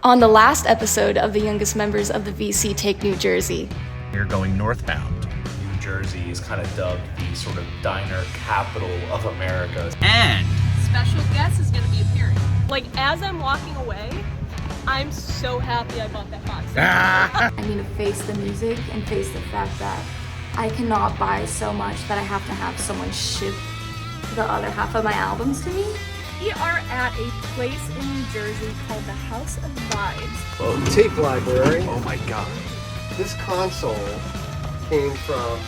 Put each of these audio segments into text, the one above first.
On the last episode of the youngest members of the VC Take New Jersey. We're going northbound. New Jersey is kind of dubbed the sort of diner capital of America. And special guest is going to be appearing. Like, as I'm walking away, I'm so happy I bought that box. I need to face the music and face the fact that I cannot buy so much that I have to have someone ship the other half of my albums to me. We are at a place in New Jersey called the House of Vibes. Tape library. oh my god. This console came from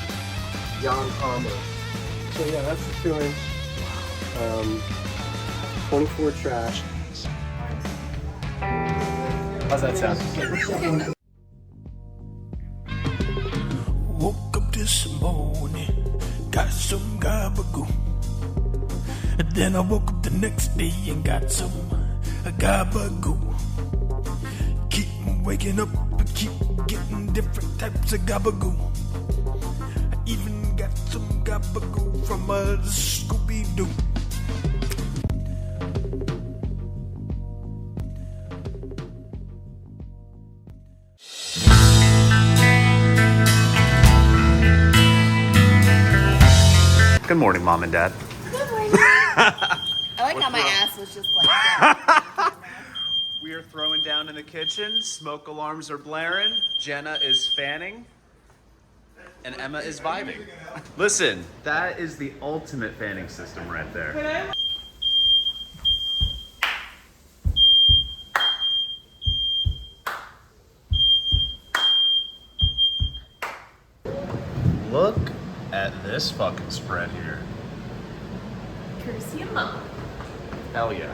Jan Hammer. So yeah, that's the 2-inch. 24 track. How's that sound? Woke up this morning, got some gabagoo. And then I woke up the next day and got some gabagoo. Keep waking up and keep getting different types of gabagoo. I even got some gabagoo from Scooby-Doo. Good morning, Mom and Dad. Good morning. I like how my ass was just like that. We are throwing down in the kitchen. Smoke alarms are blaring. Jenna is fanning. And Emma is vibing. Listen, that is the ultimate fanning system right there. Look at this fucking spread here. Courtesy of Mom. Hell yeah.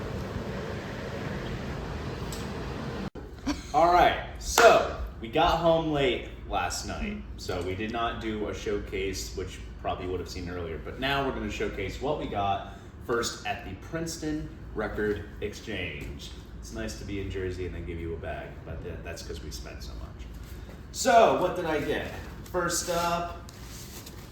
All right, so we got home late last night, so we did not do a showcase, which probably would have seen earlier, but now we're going to showcase what we got first at the Princeton Record Exchange. It's nice to be in Jersey and they give you a bag, but that's because we spent so much. So, what did I get? First up,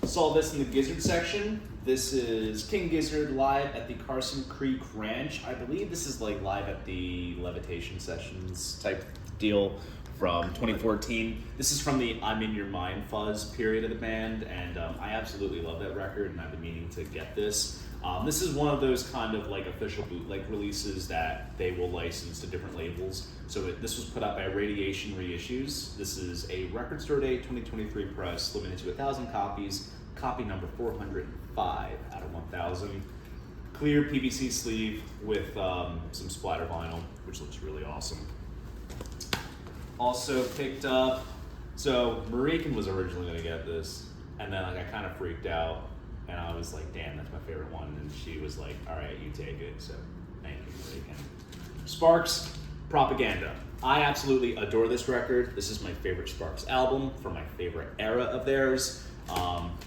saw this in the Gizzard section. This is King Gizzard live at the Carson Creek Ranch. I believe this is like live at the Levitation Sessions type deal from 2014. This is from the I'm in Your Mind fuzz period of the band, and I absolutely love that record, and I've been meaning to get this. This is one of those kind of like official bootleg releases that they will license to different labels. So this was put out by Radiation Reissues. This is a Record Store Day 2023 press, limited to 1,000 copies. Copy number 405 out of 1,000. Clear PVC sleeve with some splatter vinyl, which looks really awesome. Also picked up, so Marichen was originally going to get this, and then I kind of freaked out, and I was like, damn, that's my favorite one, and she was like, all right, you take it, so thank you, Marichen. Sparks, Propaganda. I absolutely adore this record. This is my favorite Sparks album from my favorite era of theirs.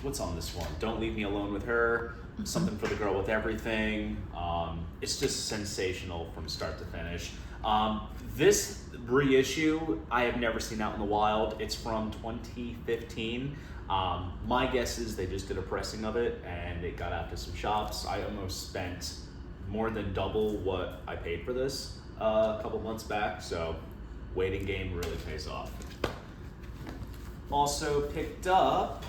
What's on this one? Don't Leave Me Alone with Her, Something for the Girl with Everything. It's just sensational from start to finish. This reissue I have never seen out in the wild. It's from 2015. My guess is they just did a pressing of it and it got out to some shops. I almost spent more than double what I paid for this a couple months back, so waiting game really pays off. Also picked up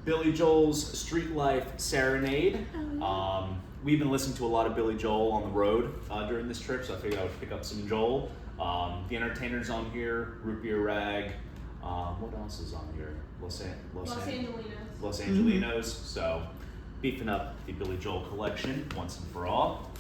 Billy Joel's Street Life Serenade. We've been listening to a lot of Billy Joel on the road during this trip, so I figured I would pick up some Joel. The Entertainers on here, Root Beer Rag. What else is on here? Los Angelinos. Los Angelinos. So beefing up the Billy Joel collection once and for all.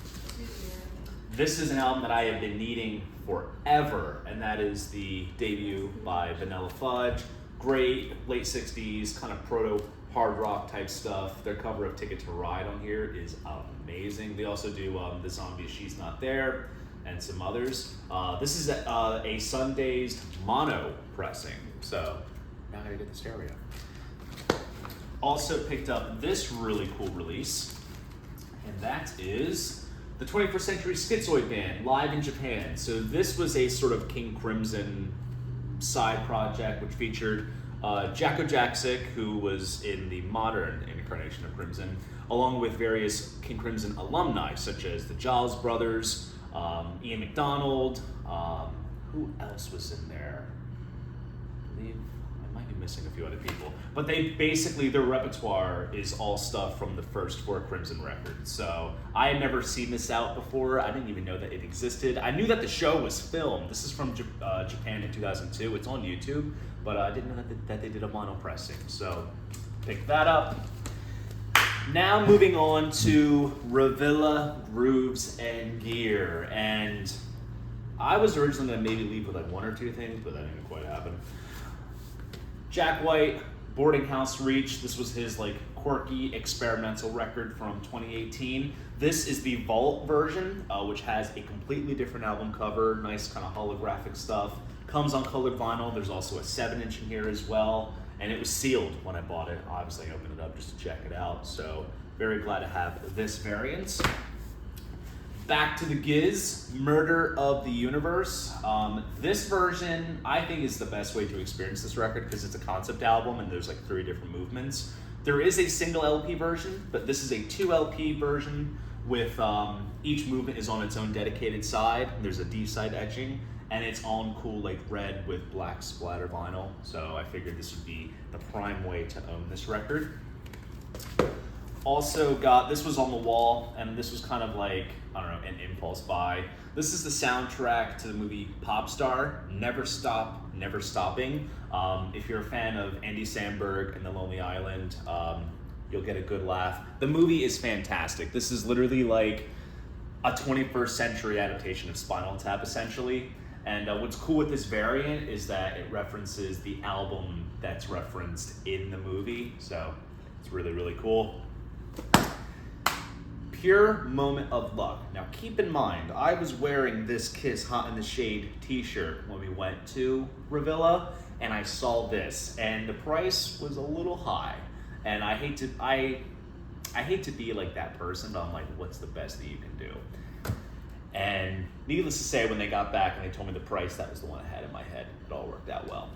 This is an album that I have been needing forever, and that is the debut by Vanilla Fudge. Great late 60s, kind of proto hard rock type stuff. Their cover of Ticket to Ride on here is amazing. They also do the Zombie She's Not There and some others. This is a Sundazed mono pressing, so now I gotta get the stereo. Also picked up this really cool release, and that is the 21st Century Schizoid Band live in Japan. So this was a sort of King Crimson side project which featured Jacko Jaksic, who was in the modern incarnation of Crimson, along with various King Crimson alumni such as the Giles Brothers, Ian McDonald, Who else was in there? I believe I might be missing a few other people. But they basically, their repertoire is all stuff from the first 4 Crimson records. So I had never seen this out before. I didn't even know that it existed. I knew that the show was filmed. This is from Japan in 2002. It's on YouTube, but I didn't know that they did a mono pressing. So pick that up. Now moving on to Revilla Grooves and Gear. And I was originally going to maybe leave with like 1 or 2 things, but that didn't quite happen. Jack White, Boarding House Reach. This was his like quirky experimental record from 2018. This is the Vault version, which has a completely different album cover, nice kind of holographic stuff. Comes on colored vinyl. There's also a 7-inch in here as well. And it was sealed when I bought it. Obviously, I opened it up just to check it out. So very glad to have this variant. Back to the Giz, Murder of the Universe. This version, I think, is the best way to experience this record because it's a concept album and there's like 3 different movements. There is a single LP version, but this is a 2 LP version with each movement is on its own dedicated side. There's a D-side etching, and it's on cool like red with black splatter vinyl. So I figured this would be the prime way to own this record. Also got, this was on the wall, and this was kind of like, I don't know, an impulse buy. This is the soundtrack to the movie Popstar, Never Stop, Never Stopping. If you're a fan of Andy Samberg and The Lonely Island, you'll get a good laugh. The movie is fantastic. This is literally like a 21st century adaptation of Spinal Tap, essentially. And what's cool with this variant is that it references the album that's referenced in the movie. So it's really, really cool. Pure Moment of Luck. Now keep in mind, I was wearing this Kiss Hot in the Shade t-shirt when we went to Revilla, and I saw this, and the price was a little high. And I hate to be like that person, but I'm like, what's the best that you can do? And needless to say, when they got back and they told me the price, that was the one I had in my head. It all worked out well.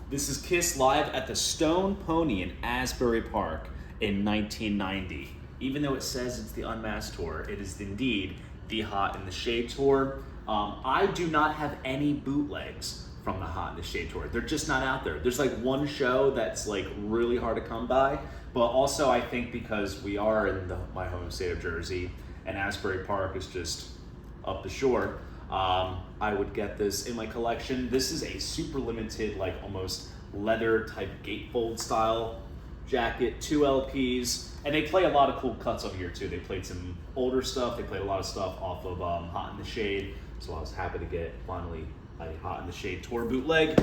This is Kiss live at the Stone Pony in Asbury Park in 1990. Even though it says it's the Unmasked Tour, it is indeed the Hot in the Shade Tour. I do not have any bootlegs from the Hot in the Shade Tour. They're just not out there. There's like one show that's like really hard to come by, but also I think because we are in my home state of Jersey and Asbury Park is just up the shore, I would get this in my collection. This is a super limited, like almost leather type gatefold style jacket, 2 LPs, and they play a lot of cool cuts on here too. They played some older stuff, they played a lot of stuff off of Hot in the Shade, so I was happy to get finally a Hot in the Shade tour bootleg.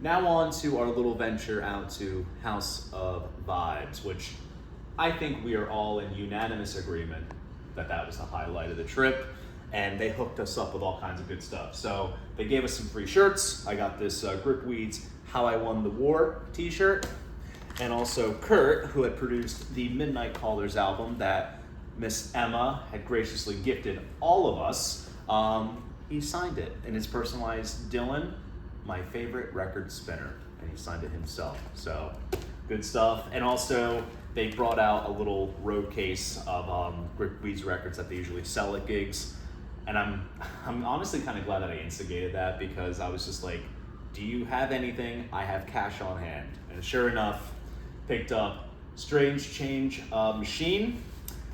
Now on to our little venture out to House of Vibes, which I think we are all in unanimous agreement that was the highlight of the trip, and they hooked us up with all kinds of good stuff. So they gave us some free shirts. I got this Gripweed's How I Won the War t-shirt, and also Kurt, who had produced the Midnight Callers album that Miss Emma had graciously gifted all of us, he signed it, and it's personalized Dylan, my favorite record spinner, and he signed it himself. So good stuff. And also they brought out a little road case of Gripweed's records that they usually sell at gigs, and I'm honestly kind of glad that I instigated that, because I was just like, do you have anything? I have cash on hand. And sure enough, picked up Strange Change Machine.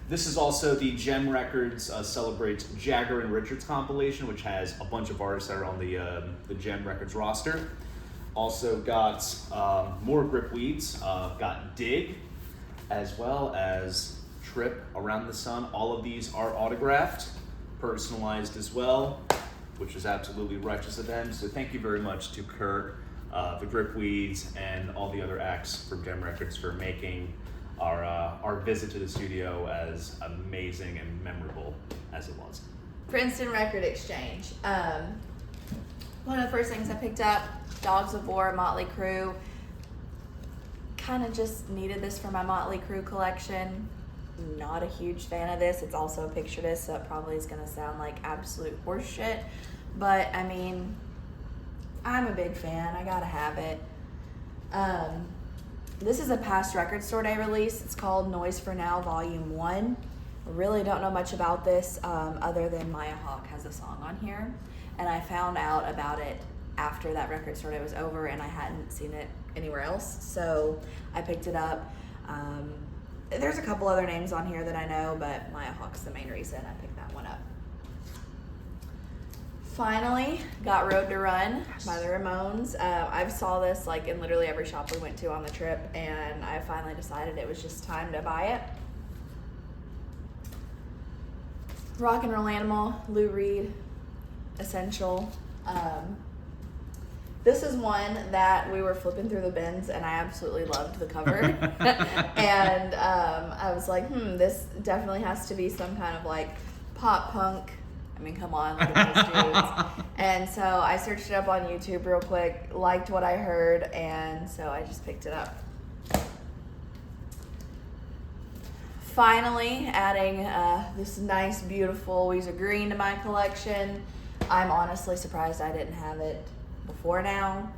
This is also the Gem Records Celebrates Jagger and Richards compilation, which has a bunch of artists that are on the Gem Records roster. Also got more Gripweeds, got Dig, as well as Trip Around the Sun. All of these are autographed, personalized as well, which is absolutely righteous of them. So thank you very much to Kurt, the Gripweeds, and all the other acts from Gem Records for making our visit to the studio as amazing and memorable as it was. Princeton Record Exchange. One of the first things I picked up, Dogs of War, Motley Crue. Kind of just needed this for my Motley Crue collection. Not a huge fan of this. It's also a picture disc, so it probably is going to sound like absolute horse shit. But, I mean, I'm a big fan. I gotta have it. This is a past record store day release. It's called Noise for Now Volume 1. Really don't know much about this other than Maya Hawke has a song on here, and I found out about it after that record store day was over, and I hadn't seen it anywhere else, so I picked it up. There's a couple other names on here that I know, but Maya Hawke's the main reason I picked that one up. Finally, got Road to Run by the Ramones. I saw this like in literally every shop we went to on the trip, and I finally decided it was just time to buy it. Rock and Roll Animal, Lou Reed, Essential. This is one that we were flipping through the bins, and I absolutely loved the cover. And I was like, this definitely has to be some kind of like pop punk. I mean, come on, look at those dudes. And so I searched it up on YouTube real quick, liked what I heard, and so I just picked it up. Finally, adding this nice, beautiful Weezer Green to my collection. I'm honestly surprised I didn't have it before now.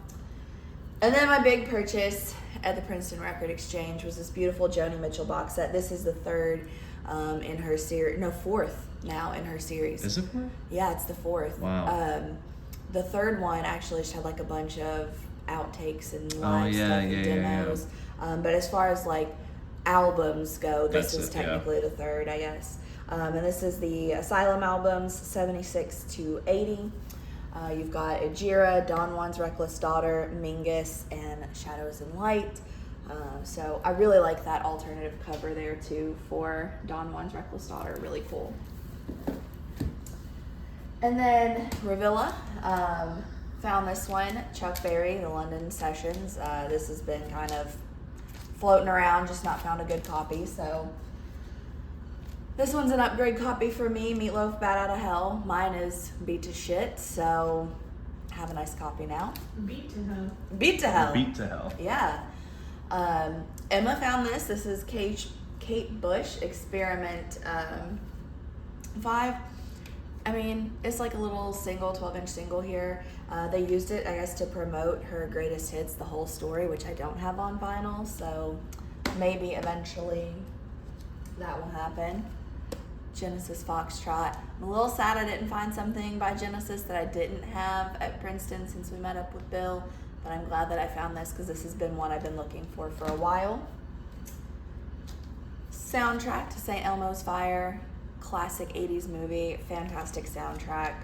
And then my big purchase at the Princeton Record Exchange was this beautiful Joni Mitchell box set. This is the third in her series, no, fourth now in her series. Is it fourth? Yeah, it's the fourth. Wow. The third one actually just had like a bunch of outtakes and live stuff and demos. But as far as like albums go, this is technically the third, I guess. And this is the Asylum albums, 76 to 80. You've got Ajira, Don Juan's Reckless Daughter, Mingus, and Shadows and Light. So I really like that alternative cover there too for Don Juan's Reckless Daughter, really cool. And then Revilla, found this one, Chuck Berry, the London Sessions. This has been kind of floating around, just not found a good copy, so this one's an upgrade copy for me. Meatloaf, Bat Out of Hell. Mine is beat to shit, so I have a nice copy now. Beat to hell. Beat to hell. Beat to hell. Yeah. Emma found this. This is Kate Bush Experiment 5. I mean, it's like a little single, 12-inch single here. They used it, I guess, to promote her greatest hits, The Whole Story, which I don't have on vinyl, so maybe eventually that will happen. Genesis Foxtrot. I'm a little sad I didn't find something by Genesis that I didn't have at Princeton since we met up with Bill, but I'm glad that I found this because this has been one I've been looking for a while. Soundtrack to St. Elmo's Fire. Classic 80s movie. Fantastic soundtrack.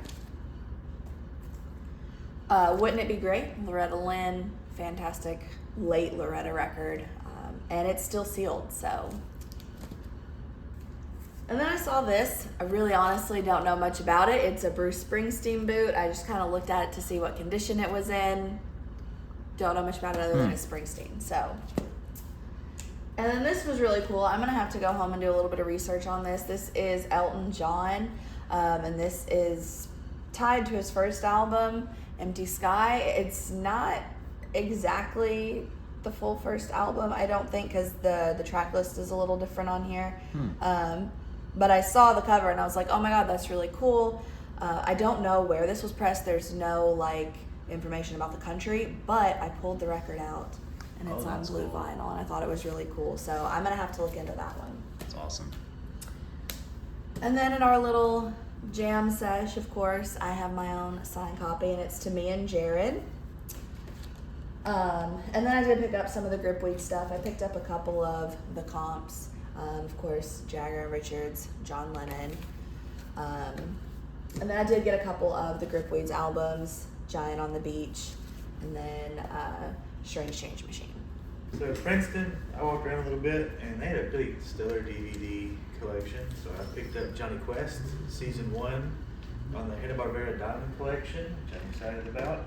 Wouldn't It Be Great? Loretta Lynn. Fantastic late Loretta record. And it's still sealed, so. And then I saw this. I really honestly don't know much about it. It's a Bruce Springsteen boot. I just kind of looked at it to see what condition it was in. Don't know much about it other than it's Springsteen, so. And then this was really cool. I'm going to have to go home and do a little bit of research on this. This is Elton John, and this is tied to his first album, Empty Sky. It's not exactly the full first album, I don't think, because the track list is a little different on here. But I saw the cover and I was like, oh my god, that's really cool. I don't know where this was pressed. There's no like information about the country, but I pulled the record out and it's on blue vinyl, and I thought it was really cool. So I'm gonna have to look into that one. That's awesome. And then in our little jam sesh, of course, I have my own signed copy, and it's to me and Jared. And then I did pick up some of the Gripweed stuff. I picked up a couple of the comps. Of course, Jagger and Richards, John Lennon. And then I did get a couple of the Gripweeds albums, Giant on the Beach, and then Strange Change Machine. So at Princeton, I walked around a little bit, and they had a pretty stellar DVD collection. So I picked up Johnny Quest, Season 1, on the Hanna-Barbera Diamond Collection, which I'm excited about.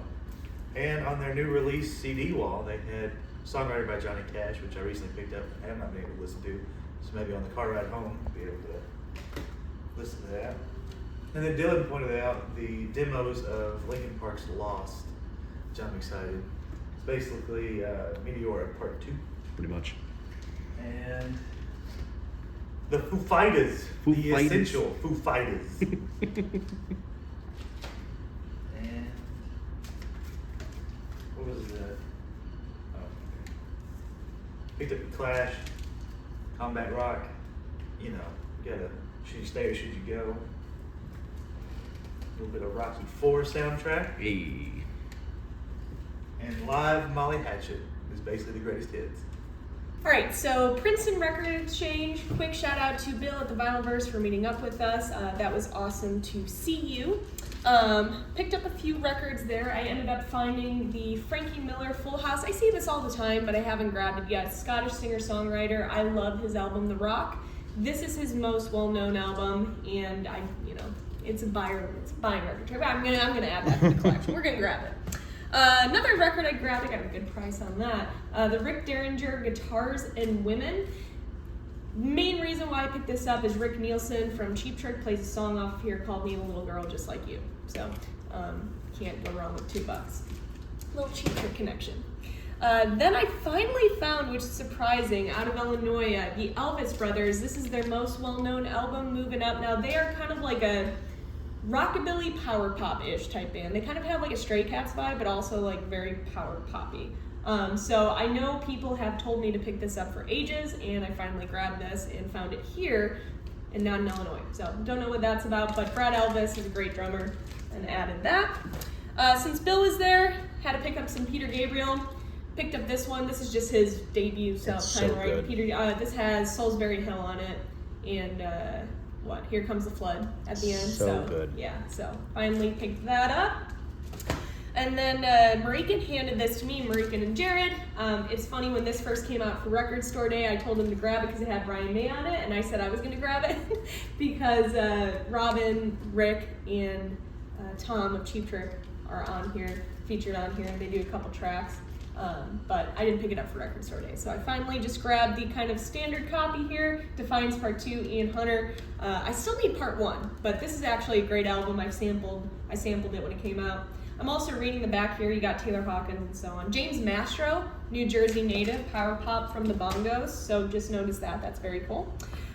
And on their new release CD wall, they had Songwriter by Johnny Cash, which I recently picked up and I have not been able to listen to. So maybe on the car ride home, I'll be able to listen to that. And then Dylan pointed out the demos of Linkin Park's Lost, which I'm excited. It's basically Meteora Part 2. Pretty much. And the Foo Fighters. Essential Foo Fighters. And what was that? Oh, okay. Picked up the Clash, Combat Rock. You know, gotta Should You Stay or Should You Go? A little bit of Rocky IV soundtrack. Hey. And live Molly Hatchet is basically the greatest hits. All right, so Princeton Record Exchange. Quick shout out to Bill at the Vinylverse for meeting up with us. That was awesome to see you. Picked up a few records there. I ended up finding the Frankie Miller Full House. I see this all the time, but I haven't grabbed it yet. Scottish singer-songwriter. I love his album, The Rock. This is his most well-known album, and it's a buying record. I'm gonna add that to the collection. We're gonna grab it. Another record I grabbed, I got a good price on that. The Rick Derringer Guitars and Women. Main reason why I picked this up is Rick Nielsen from Cheap Trick plays a song off here called Need a Little Girl Just Like You. So, can't go wrong with $2. Little Cheap Trick connection. Then I finally found, which is surprising, out of Illinois, the Elvis Brothers. This is their most well-known album, Moving Up. Now, they are kind of like a rockabilly power pop-ish type band. They kind of have like a Stray Cats vibe, but also like very power poppy. So I know people have told me to pick this up for ages, and I finally grabbed this and found it here and not in Illinois. So don't know what that's about, but Brad Elvis is a great drummer and added that. Since Bill was there, had to pick up some Peter Gabriel. Picked up this one. This is just his debut self-titled, right? Good. Peter. This has Salisbury Hill on it, and Here Comes the Flood at the end. So good. Yeah, so finally picked that up. And then Marichen handed this to me, Marichen and Jared. It's funny, when this first came out for Record Store Day, I told him to grab it because it had Brian May on it, and I said I was going to grab it because Robin, Rick, and Tom of Cheap Trick are on here, featured on here, and they do a couple tracks. But I didn't pick it up for Record Store Day. So I finally just grabbed the kind of standard copy here, Defiance Part 2, Ian Hunter. I still need Part 1, but this is actually a great album. I sampled it when it came out. I'm also reading the back here. You got Taylor Hawkins and so on. James Mastro, New Jersey native, power pop from the Bongos. So just notice that. That's very cool.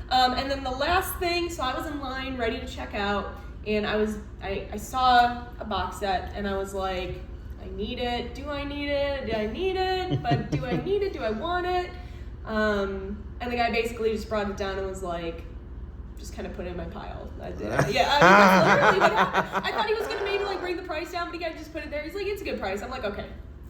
And then the last thing, so I was in line ready to check out, and I saw a box set, and I was like, I need it. Do I need it? Do I need it? But do I need it? Do I want it? And the guy basically just brought it down and was like, just kind of put it in my pile. I did. Yeah, that's literally what happened. I thought he was going to maybe like bring the price down, but he just put it there. He's like, it's a good price. I'm like, okay.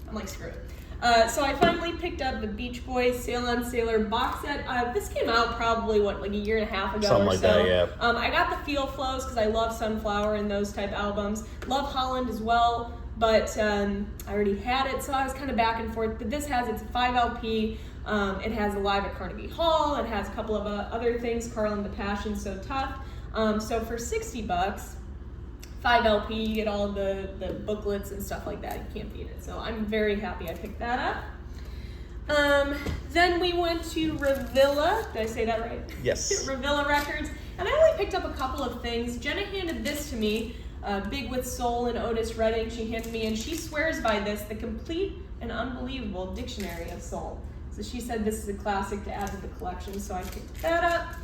I'm like, screw it. So I finally picked up the Beach Boys Sail on Sailor box set. This came out probably, like a year and a half ago Something or like so. that, yeah. I got the Feel Flows because I love Sunflower and those type albums. Love Holland as well. But I already had it, so I was kind of back and forth. But this it's a 5 LP. It has a live at Carnegie Hall. It has a couple of other things, Carl and the Passion, So Tough. So for $60, 5 LP, you get all the booklets and stuff like that. You can't beat it. So I'm very happy I picked that up. Then we went to Revilla. Did I say that right? Yes. Revilla Records. And I only picked up a couple of things. Jenna handed this to me. Big with Soul and Otis Redding, she handed me, and she swears by this, the complete and unbelievable dictionary of soul. So she said this is a classic to add to the collection, so I picked that up.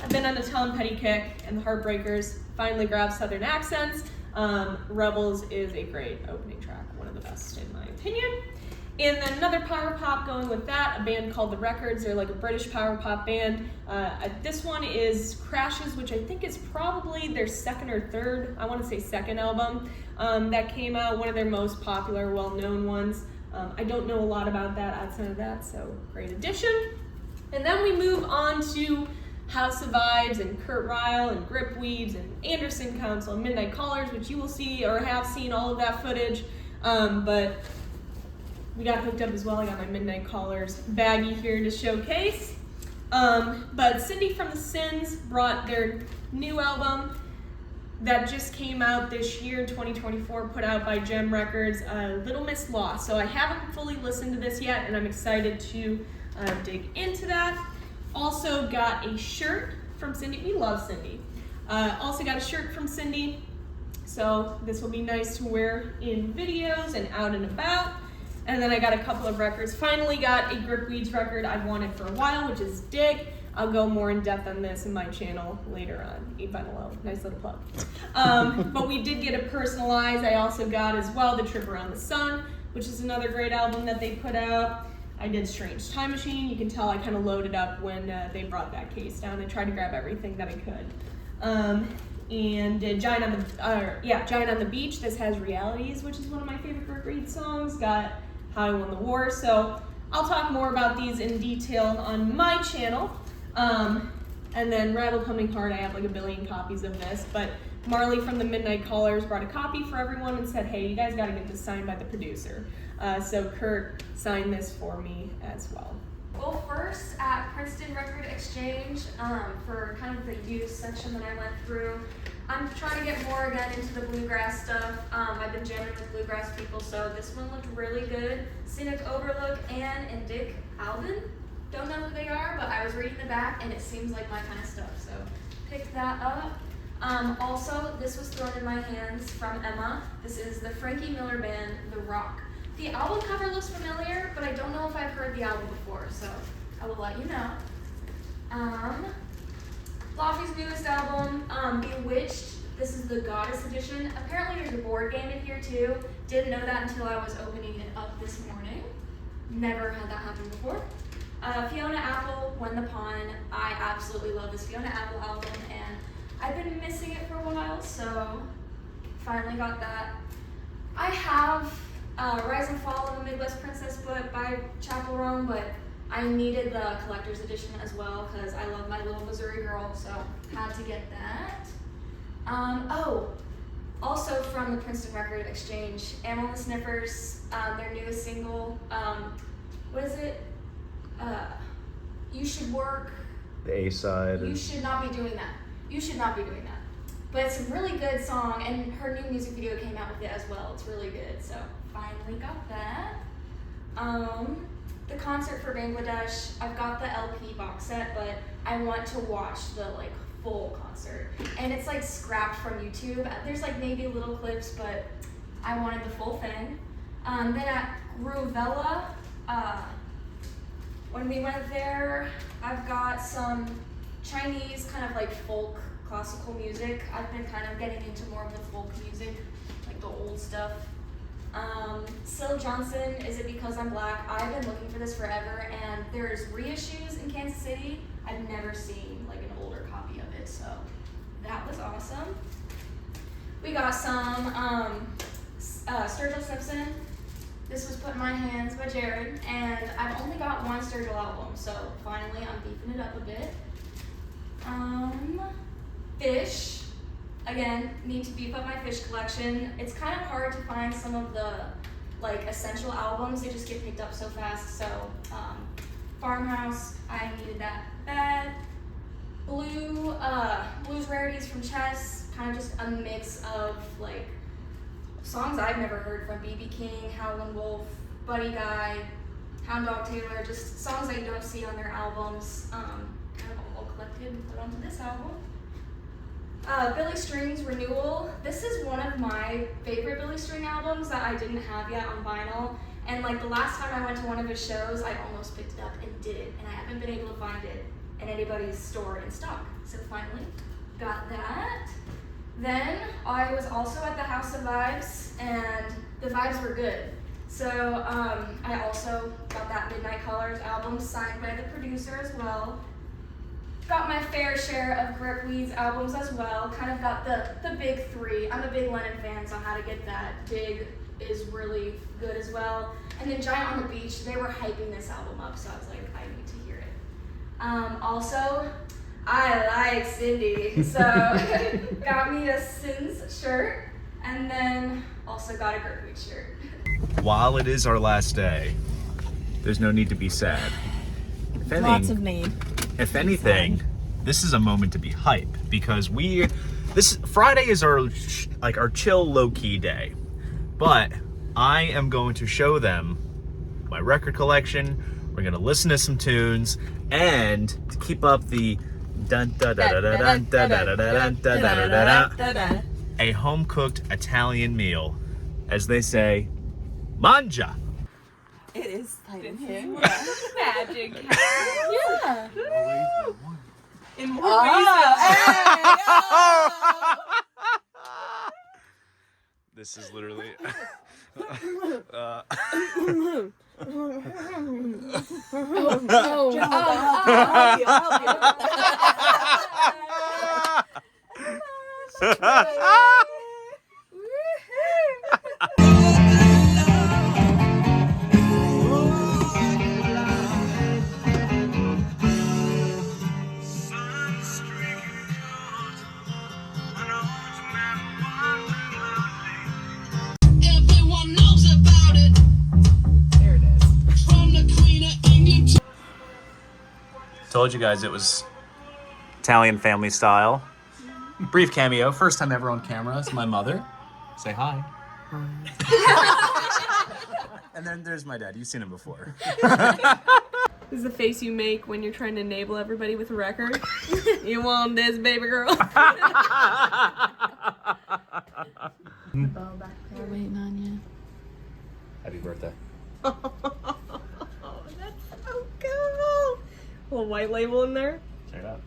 I've been on a Tom Petty kick, and the Heartbreakers finally grabbed Southern Accents. Rebels is a great opening track, one of the best in my opinion. And then another power pop going with that, a band called The Records. They're like a British power pop band. This one is Crashes, which I think is probably their second or third, I want to say second album that came out, one of their most popular, well-known ones. I don't know a lot about that outside of that, so great addition. And then we move on to House of Vibes and Kurt Ryle and Grip Weaves and Anderson Council and Midnight Callers, which you will see or have seen all of that footage. But we got hooked up as well. I got my Midnight Callers baggie here to showcase. But Cindy from the Sins brought their new album that just came out this year, 2024, put out by Gem Records, Little Miss Lost. So I haven't fully listened to this yet, and I'm excited to dig into that. Also got a shirt from Cindy. We love Cindy. Also got a shirt from Cindy. So this will be nice to wear in videos and out and about. And then I got a couple of records. Finally got a Grip Weeds record I've wanted for a while, which is Dig. I'll go more in depth on this in my channel later on. 8x11, nice little plug. But we did get a Personalized. I also got as well The Trip Around the Sun, which is another great album that they put out. I did Strange Time Machine. You can tell I kind of loaded up when they brought that case down and tried to grab everything that I could. And did Giant on the Beach. This has Realities, which is one of my favorite Brooke Reed songs. Got How I Won the War. So I'll talk more about these in detail on my channel. And then Rattled Humming Heart, I have like 1 billion copies of this, but Marley from the Midnight Callers brought a copy for everyone and said, hey, you guys gotta get this signed by the producer. So Kurt signed this for me as well. Well, first at Princeton Record Exchange, for kind of the youth section that I went through, I'm trying to get more again into the bluegrass stuff. I've been jamming with bluegrass people, so this one looked really good. Scenic Overlook and Dick Alvin. Don't know who they are, but I was reading the back and it seems like my kind of stuff, so picked that up. Also, this was thrown in my hands from Emma. This is the Frankie Miller Band, The Rock. The album cover looks familiar, but I don't know if I've heard the album before, so I will let you know. Loffy's newest album, Bewitched. This is the Goddess edition. Apparently there's a board game in here too. Didn't know that until I was opening it up this morning. Never had that happen before. Fiona Apple, When the Pawn. I absolutely love this Fiona Apple album, and I've been missing it for a while, so finally got that. I have Rise and Fall of a Midwest Princess book by Chapel Roan, but I needed the collector's edition as well because I love my little Missouri girl, so had to get that. Also from the Princeton Record Exchange, Amyl and the Sniffers, their newest single, what is it? You Should Work. The A-side. You should not be doing that. You should not be doing that. But it's a really good song, and her new music video came out with it as well. It's really good, so finally got that. The concert for Bangladesh, I've got the LP box set, but I want to watch the full concert. And it's scrapped from YouTube. There's maybe little clips, but I wanted the full thing. Then at Groovella, when we went there, I've got some Chinese kind of folk classical music. I've been kind of getting into more of the folk music, the old stuff. Syl Johnson, Is It Because I'm Black? I've been looking for this forever, and there's reissues in Kansas City. I've never seen an older copy of it, so that was awesome. We got some Sturgill Simpson. This was put in my hands by Jared, and I've only got one Sturgill album, so finally I'm beefing it up a bit. Fish. Again, need to beef up my Fish collection. It's kind of hard to find some of the essential albums. They just get picked up so fast. So Farmhouse, I needed that bad. Blues Rarities from Chess, kind of just a mix of songs I've never heard from B.B. King, Howlin' Wolf, Buddy Guy, Hound Dog Taylor, just songs that you don't see on their albums, kind of all collected and put onto this album. Billy String's Renewal. This is one of my favorite Billy String albums that I didn't have yet on vinyl. And the last time I went to one of his shows, I almost picked it up and didn't. And I haven't been able to find it in anybody's store in stock. So finally got that. Then I was also at the House of Vibes, and the vibes were good. So I also got that Midnight Callers album signed by the producer as well. Got my fair share of Grip Weeds albums as well. Kind of got the big three. I'm a big Lennon fan, so I had to get that. Dig is really good as well. And then Giant on the Beach, they were hyping this album up, so I was like, I need to hear it. Also, I like Cindy, so got me a Sins shirt, and then also got a Grip Weeds shirt. While it is our last day, there's no need to be sad. Lots of need. If anything, this is a moment to be hype because this Friday is our chill low-key day. But I am going to show them my record collection. We're going to listen to some tunes, and to keep up the a home-cooked Italian meal, as they say, mangia. It is tight in here. Magic. Yeah. In more ways. This is literally. Everyone knows about it. There it is. From the Queen of England to Told you guys it was Italian family style. Brief cameo. First time ever on camera is my mother. Say hi. And then there's my dad. You've seen him before. This is the face you make when you're trying to enable everybody with a record. You want this, baby girl? We're waiting on you. Happy birthday. Oh, that's so cool. A little white label in there. Check it out.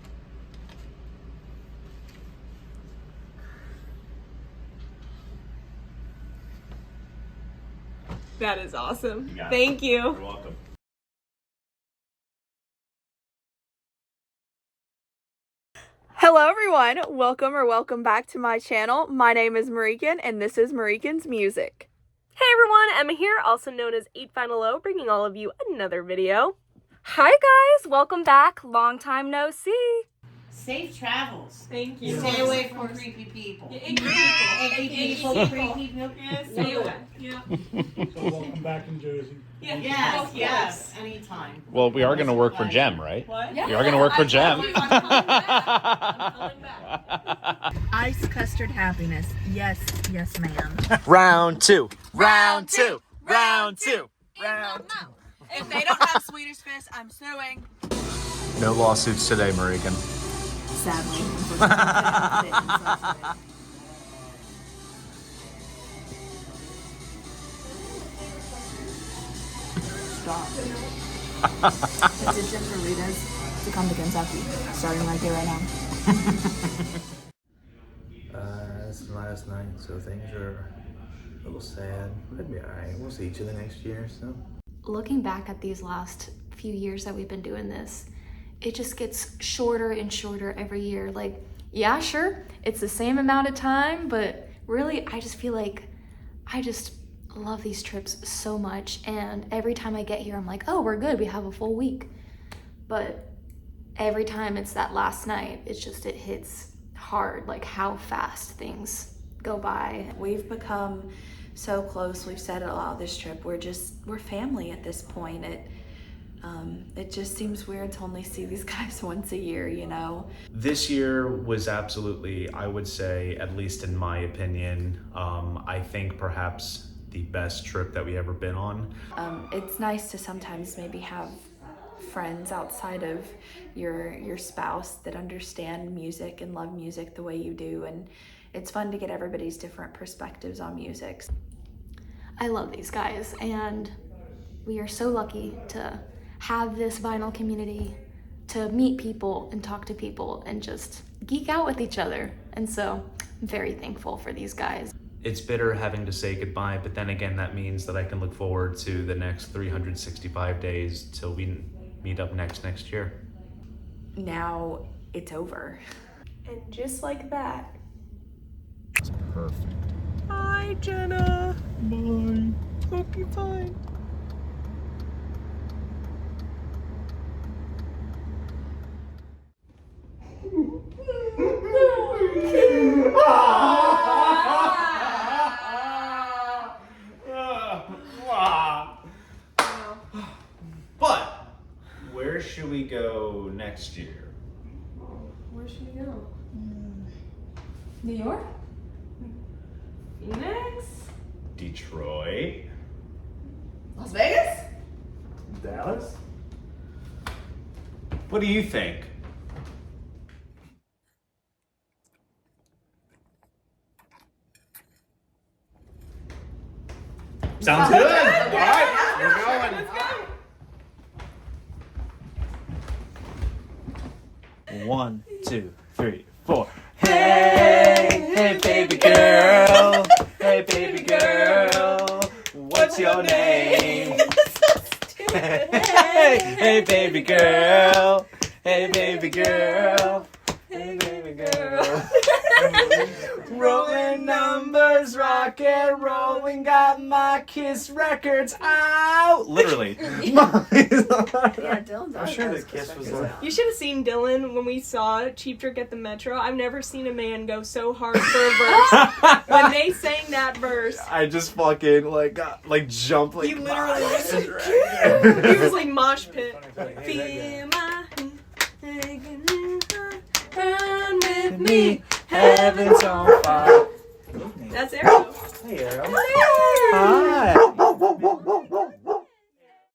That is awesome. You got it. Thank you. You're welcome. Hello everyone, welcome back to my channel. My name is Marichen and this is Mariken's Music. Hey everyone, Emma here, also known as 8 Final O, bringing all of you another video. Hi guys, welcome back. Long time no see. Safe travels. Thank you. Stay away from creepy people. Icky people. Creepy people. Yeah, stay away. Yeah. So welcome back in Jersey. Yeah. Yes, yes, anytime. Well, we are going to work for Jem, right? What? We are going to work for Jem. I'm coming back. Ice custard happiness. Yes, ma'am. Round two. Round two. Round two. Round two. If they don't have Swedish fish, I'm suing. No lawsuits today, Marichen. Sadly. Stop. Petition for Rita's to come to Kentucky, starting right here, right now. It's last night, so things are a little sad. It'll be alright. We'll see each other next year, so. Looking back at these last few years that we've been doing this, it just gets shorter and shorter every year. Like, yeah, sure, it's the same amount of time, but really, I just feel like I just love these trips so much. And every time I get here, I'm like, oh, we're good, we have a full week. But every time it's that last night, it's just, it hits hard, like how fast things go by. We've become so close. We've said it a lot this trip. We're family at this point. It just seems weird to only see these guys once a year, you know? This year was absolutely, I would say, at least in my opinion, I think perhaps the best trip that we ever been on. It's nice to sometimes maybe have friends outside of your spouse that understand music and love music the way you do, and it's fun to get everybody's different perspectives on music. I love these guys, and we are so lucky to have this vinyl community, to meet people and talk to people and just geek out with each other. And so I'm very thankful for these guys. It's bitter having to say goodbye, but then again, that means that I can look forward to the next 365 days till we meet up next year. Now it's over. And just like that. It's perfect. Hi, Jenna. Bye. Hope you're fine. But where should we go next year? Where should we go? New York? Phoenix? Detroit? Las Vegas? Dallas? What do you think? Sounds good. All right, we're going. Let's go. 1, 2, 3, 4. Hey, hey, baby girl. Hey, baby girl. What's your name? Hey, hey, baby girl. Hey, baby girl. Hey, baby girl. Rolling numbers, rock and rolling, got my Kiss records out. Literally. Yeah, Dylan's I'm sure the Kiss was like. You should have seen Dylan when we saw Cheap Trick at the Metro. I've never seen a man go so hard for a verse. When they sang that verse, I just fucking jump he literally he was like mosh pit. Feel my run with me, heaven's on fire. That's Ariel. Hey, Ariel. Hi.